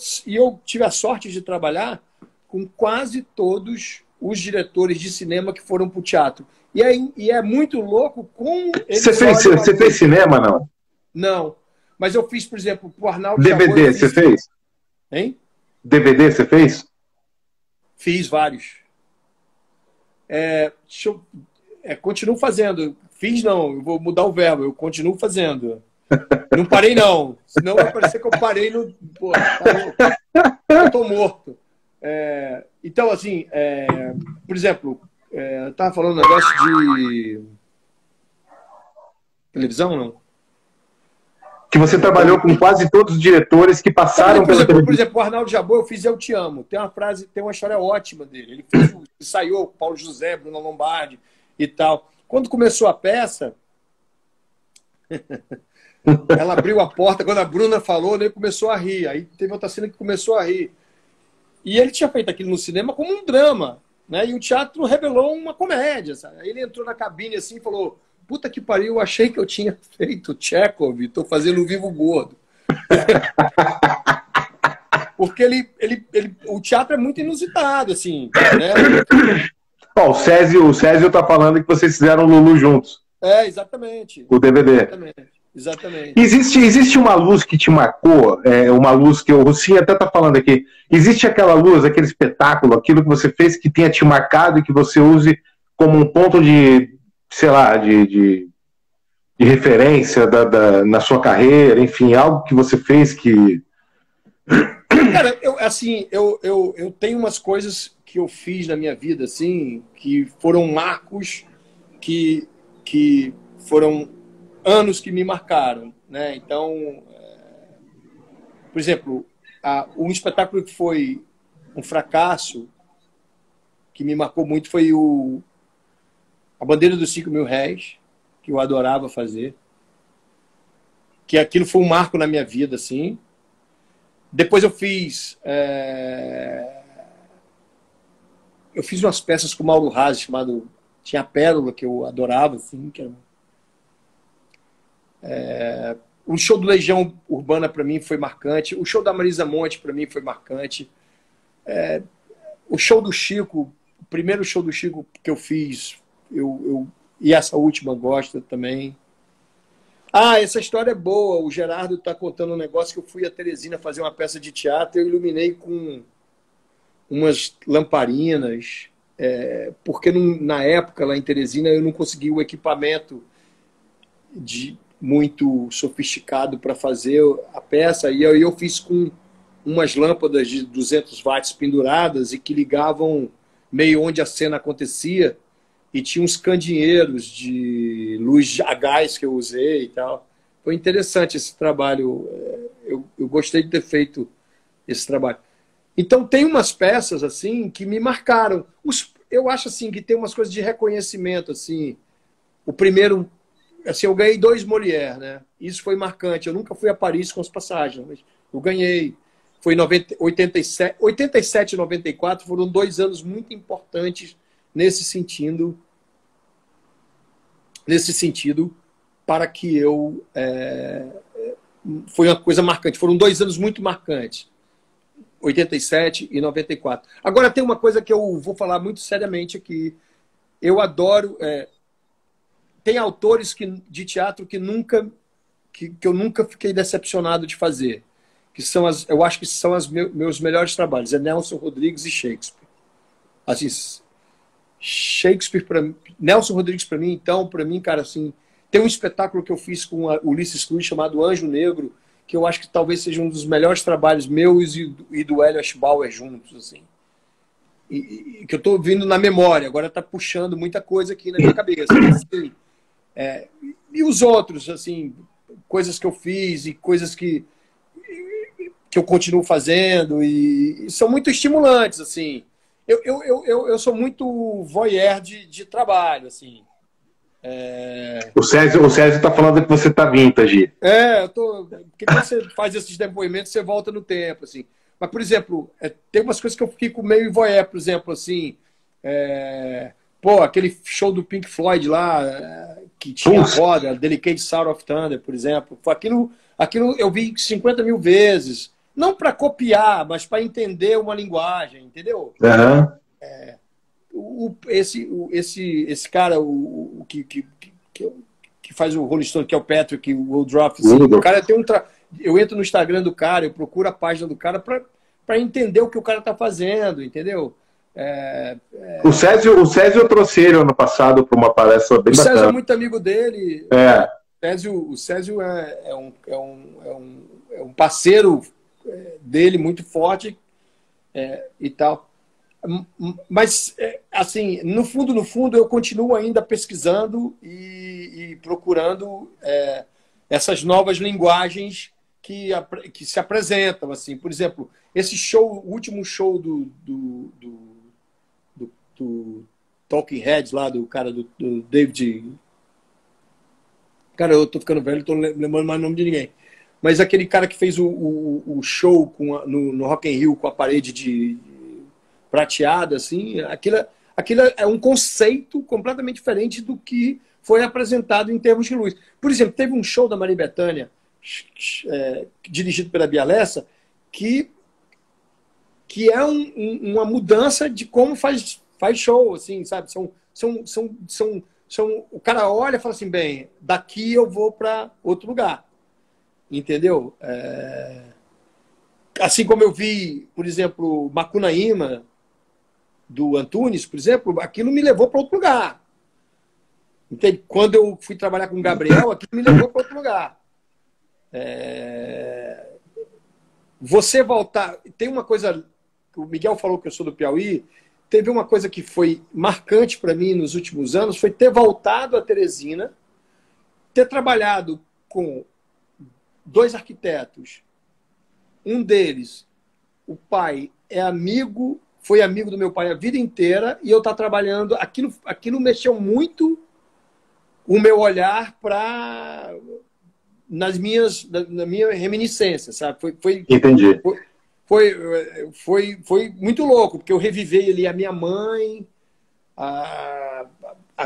tive a sorte de trabalhar com quase todos os diretores de cinema que foram para o teatro. E é muito louco como eles... Você fez cinema, não? Não. Mas eu fiz, por exemplo, o Arnaldo DVD, você fez? Hein? DVD, você fez? Fiz vários. Continuo fazendo. Fiz não, eu vou mudar o verbo. Eu continuo fazendo. Não parei, não. Senão vai parecer que eu parei no... Pô, eu tô morto. Então, assim, por exemplo... eu estava falando um negócio de televisão, não? Que você trabalhou com quase todos os diretores que passaram pela televisão. Por exemplo, o Arnaldo Jabor, eu fiz Eu Te Amo. Tem uma frase, tem uma história ótima dele. Ele fez, ensaiou com Paulo José, Bruno Lombardi e tal. Quando começou a peça, Ela abriu a porta, quando a Bruna falou, ele começou a rir. Aí teve outra cena que começou a rir. E ele tinha feito aquilo no cinema como um drama, né? E o teatro revelou uma comédia, sabe? Aí ele entrou na cabine assim e falou: puta que pariu, eu achei que eu tinha feito Chekhov, estou fazendo o Vivo Gordo. Porque o teatro é muito inusitado, assim, né? Ó, o Césio tá falando que vocês fizeram Lulu juntos. É, exatamente. O DVD. Exatamente. Existe uma luz que te marcou, uma luz que o Rocinho até tá falando aqui. Existe aquela luz, aquele espetáculo, aquilo que você fez que tenha te marcado e que você use como um ponto de, sei lá, de referência na sua carreira, enfim, algo que você fez que... Cara, eu tenho umas coisas que eu fiz na minha vida, assim, que foram marcos, que foram anos que me marcaram, né? Então, por exemplo, um espetáculo que foi um fracasso, que me marcou muito, foi a Bandeira dos 5.000 réis, que eu adorava fazer. Que aquilo foi um marco na minha vida, assim. Depois eu fiz umas peças com o Mauro Razzi, chamado... Tinha a Pérola, que eu adorava, assim, que era... O show do Legião Urbana, para mim, foi marcante. O show da Marisa Monte, para mim, foi marcante. O show do Chico, o primeiro show do Chico que eu fiz, e essa última gosto também. Ah, essa história é boa. O Gerardo está contando um negócio que eu fui a Teresina fazer uma peça de teatro e eu iluminei com umas lamparinas, porque na época, lá em Teresina, eu não conseguia o equipamento muito sofisticado para fazer a peça, e aí eu fiz com umas lâmpadas de 200 watts penduradas e que ligavam meio onde a cena acontecia, e tinha uns candeeiros de luz a gás que eu usei e tal. Foi interessante esse trabalho, eu gostei de ter feito esse trabalho. Então tem umas peças assim que me marcaram. Eu acho assim que tem umas coisas de reconhecimento, assim. O primeiro, assim, eu ganhei 2 Molière, né? Isso foi marcante. Eu nunca fui a Paris com as passagens, mas eu ganhei. Foi em 87 e 94, foram 2 anos muito importantes nesse sentido, para que eu... foi uma coisa marcante. Foram 2 anos muito marcantes. 87 e 94. Agora tem uma coisa que eu vou falar muito seriamente aqui. Eu adoro... tem autores de teatro que eu nunca fiquei decepcionado de fazer. Eu acho que são meus melhores trabalhos. É Nelson Rodrigues e Shakespeare. Assim, Shakespeare, Nelson Rodrigues, para mim, então, cara, assim, tem um espetáculo que eu fiz com o Ulisses Cruz chamado Anjo Negro, que eu acho que talvez seja um dos melhores trabalhos meus e do Hélio Aschbauer juntos, assim. E que eu estou vindo na memória, agora está puxando muita coisa aqui na minha cabeça. Assim, e os outros, assim, coisas que eu fiz e coisas que eu continuo fazendo e são muito estimulantes, assim. Eu sou muito voyeur de trabalho, assim. O Césio está falando que você está vintage. Porque quando você faz esses depoimentos, você volta no tempo, assim. Mas, por exemplo, tem umas coisas que eu fico meio voyeur, por exemplo, assim... aquele show do Pink Floyd lá, que tinha a roda, Delicate Sound of Thunder, por exemplo. Aquilo eu vi 50 mil vezes. Não para copiar, mas para entender uma linguagem, entendeu? Esse cara, que faz o Rolling Stone, que é o Patrick Woodruff, assim, o cara tem eu entro no Instagram do cara, eu procuro a página do cara para entender o que o cara está fazendo, entendeu? O Césio trouxe ele ano passado para uma palestra bem bacana. O Césio é muito amigo dele. O Césio é um parceiro dele muito forte e tal. Mas, assim, no fundo, eu continuo ainda pesquisando e procurando essas novas linguagens que se apresentam, assim. Por exemplo, o último show do Talking Heads lá, do cara do David... Cara, eu tô ficando velho, tô lembrando mais o nome de ninguém. Mas aquele cara que fez o show no Rock in Rio com a parede de prateada, assim, aquilo é um conceito completamente diferente do que foi apresentado em termos de luz. Por exemplo, teve um show da Maria Bethânia, dirigido pela Bia Lessa, que é uma mudança de como faz show, assim, sabe? O cara olha e fala assim, bem, daqui eu vou para outro lugar, entendeu? Assim como eu vi, por exemplo, Macunaíma, do Antunes, por exemplo, aquilo me levou para outro lugar. Entende? Quando eu fui trabalhar com o Gabriel, aquilo me levou para outro lugar. Você voltar... Tem uma coisa... O Miguel falou que eu sou do Piauí. Teve uma coisa que foi marcante para mim nos últimos anos, foi ter voltado a Teresina, ter trabalhado com 2 arquitetos. Um deles, o pai, foi amigo do meu pai a vida inteira, e eu estar trabalhando... Aquilo mexeu muito o meu olhar na minha reminiscência, sabe? Entendi. Foi muito louco, porque eu revivei ali a minha mãe, a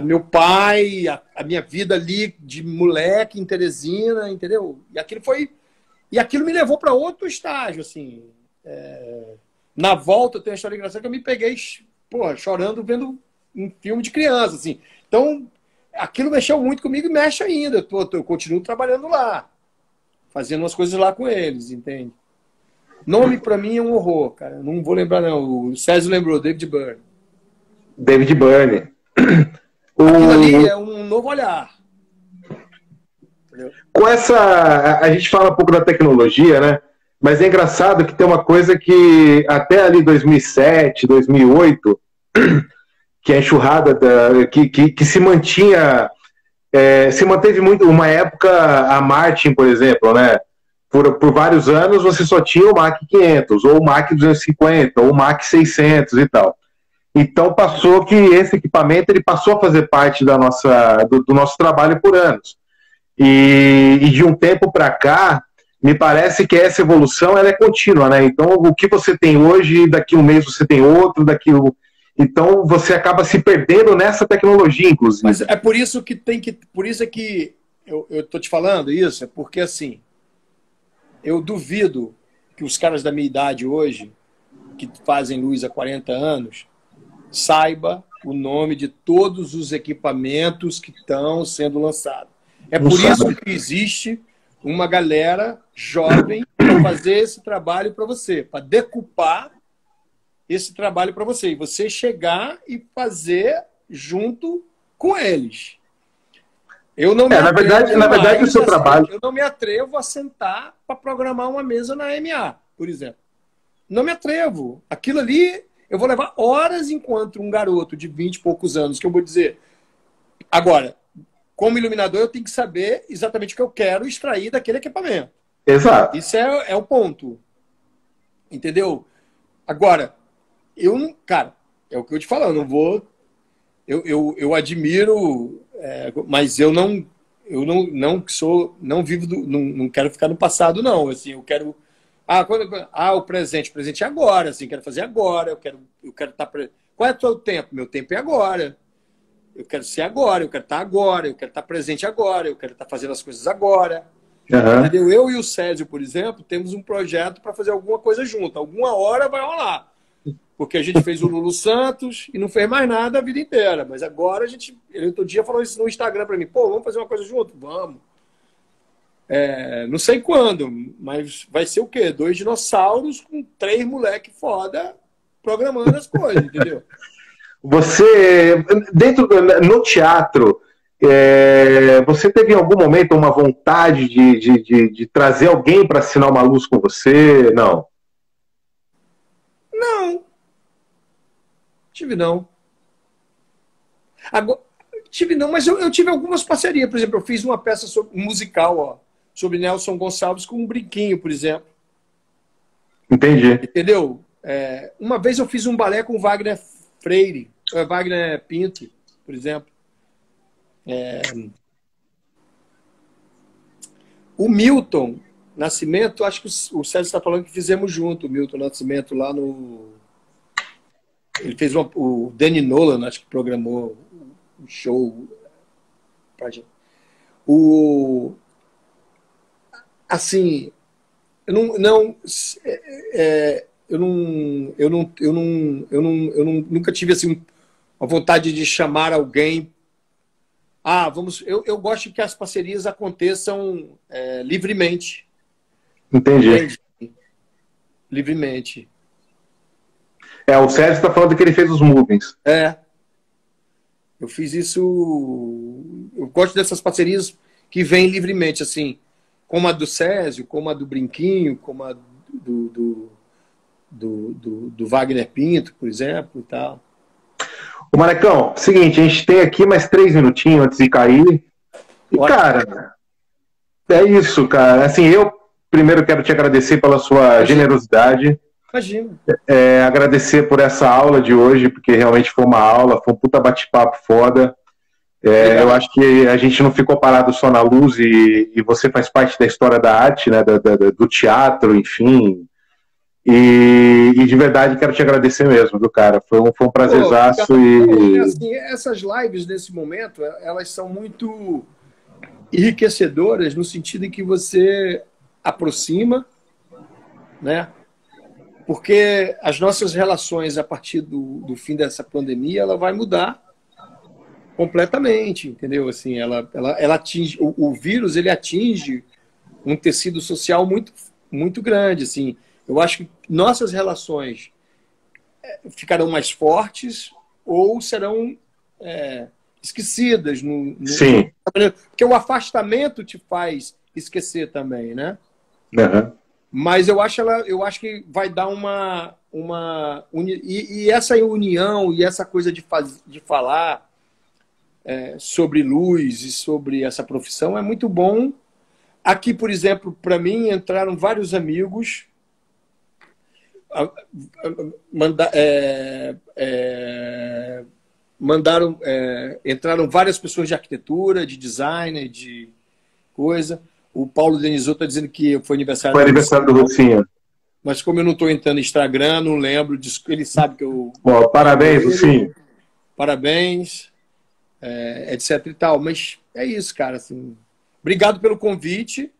meu pai, a minha vida ali de moleque em Teresina, entendeu? E aquilo me levou para outro estágio, assim. Na volta, tem uma história engraçada que eu me peguei, chorando vendo um filme de criança, assim. Então, aquilo mexeu muito comigo e mexe ainda. Eu continuo trabalhando lá, fazendo umas coisas lá com eles, entende? Nome para mim é um horror, cara. Não vou lembrar, não. O César lembrou, David Byrne. David Byrne. Aquilo ali é um novo olhar. Entendeu? Com essa... A gente fala um pouco da tecnologia, né? Mas é engraçado que tem uma coisa que até ali 2007, 2008, que a enxurrada que se mantinha... se manteve muito... Uma época, a Martin, por exemplo, né? Por vários anos, você só tinha o Mac 500, ou o Mac 250, ou o Mac 600 e tal. Então, passou que esse equipamento ele passou a fazer parte do nosso trabalho por anos. E de um tempo para cá, me parece que essa evolução ela é contínua, né? Então, o que você tem hoje, daqui a um mês você tem outro, Então, você acaba se perdendo nessa tecnologia, inclusive. Mas é por isso que Por isso é que eu estou te falando isso, é porque assim... Eu duvido que os caras da minha idade hoje, que fazem luz há 40 anos, saiba o nome de todos os equipamentos que estão sendo lançados. É por isso que existe uma galera jovem para fazer esse trabalho para você, para decupar esse trabalho para você. E você chegar e fazer junto com eles. Eu não na verdade, o seu trabalho... Eu não me atrevo a sentar para programar uma mesa na MA, por exemplo. Não me atrevo. Aquilo ali, eu vou levar horas enquanto um garoto de 20 e poucos anos, que eu vou dizer... Agora, como iluminador, eu tenho que saber exatamente o que eu quero extrair daquele equipamento. Exato. Isso é o ponto. Entendeu? Agora, cara, é o que eu te falo, eu não vou... Eu admiro... mas eu não vivo não quero ficar no passado, não. Assim, eu quero o presente é agora, assim, quero fazer agora, eu quero estar qual é o teu tempo? Meu tempo é agora. Eu quero ser agora, eu quero estar agora, eu quero estar presente agora, eu quero estar fazendo as coisas agora. Uhum. Entendeu? Eu e o Césio, por exemplo, temos um projeto para fazer alguma coisa junto. Alguma hora vai rolar. Porque a gente fez o Lulu Santos e não fez mais nada a vida inteira. Mas agora ele outro dia falou isso no Instagram para mim. Pô, vamos fazer uma coisa junto? Vamos. Não sei quando, mas vai ser o quê? 2 dinossauros com 3 moleque foda programando as coisas, entendeu? Você, no teatro, você teve em algum momento uma vontade de trazer alguém para assinar uma luz com você? Não. Não. Tive não. Agora, tive não, mas eu tive algumas parcerias. Por exemplo, eu fiz uma peça musical sobre Nelson Gonçalves com um brinquinho, por exemplo. Entendi. Entendeu? Uma vez eu fiz um balé com Wagner Freire, Wagner Pinto, por exemplo. O Milton Nascimento, acho que o César está falando que fizemos junto, o Milton Nascimento lá no... Ele fez o Danny Nolan, acho que programou o show pra gente. Assim, eu nunca tive assim a vontade de chamar alguém. Eu gosto que as parcerias aconteçam livremente. Entendi. Livremente. O Sérgio está falando que ele fez os movings. Eu fiz isso. Eu gosto dessas parcerias que vêm livremente, assim, como a do Césio, como a do Brinquinho, como a do Wagner Pinto, por exemplo, e tal. Ô, Marcão, seguinte, a gente tem aqui mais 3 minutinhos antes de cair. E, cara, é isso, cara. Assim, eu primeiro quero te agradecer pela sua generosidade. Imagina. Agradecer por essa aula de hoje, porque realmente foi uma aula, foi um puta bate-papo foda. Eu acho que a gente não ficou parado só na luz e você faz parte da história da arte, né, do teatro, enfim. E de verdade quero te agradecer mesmo, do cara. Foi um prazerzaço. Assim, essas lives nesse momento, elas são muito enriquecedoras no sentido em que você aproxima, né? Porque as nossas relações a partir do fim dessa pandemia, ela vai mudar completamente, entendeu? Assim, ela atinge, o vírus, ele atinge um tecido social muito, muito grande, assim. Eu acho que nossas relações ficarão mais fortes ou serão esquecidas. Sim. Porque o afastamento te faz esquecer também, né? Uhum. Mas eu acho que vai dar e essa união e essa coisa de falar sobre luz e sobre essa profissão é muito bom. Aqui, por exemplo, para mim, entraram vários amigos, entraram várias pessoas de arquitetura, de design, de coisa. O Paulo Denizou está dizendo que foi aniversário do Rucinho. Mas como eu não estou entrando no Instagram, não lembro. Ele sabe que eu... Parabéns, Rucinho. Parabéns, etc e tal. Mas é isso, cara. Assim, obrigado pelo convite.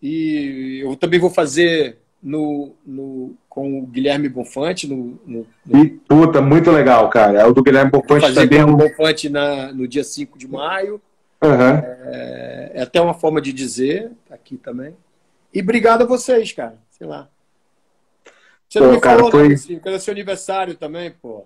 E eu também vou fazer com o Guilherme Bonfante. Puta, muito legal, cara. O do Guilherme Bonfante também. Com o Bonfante no dia 5 de maio. Uhum. É até uma forma de dizer, aqui também. E obrigado a vocês, cara. Sei lá. Você não me falou, né, assim, que era seu aniversário também, pô.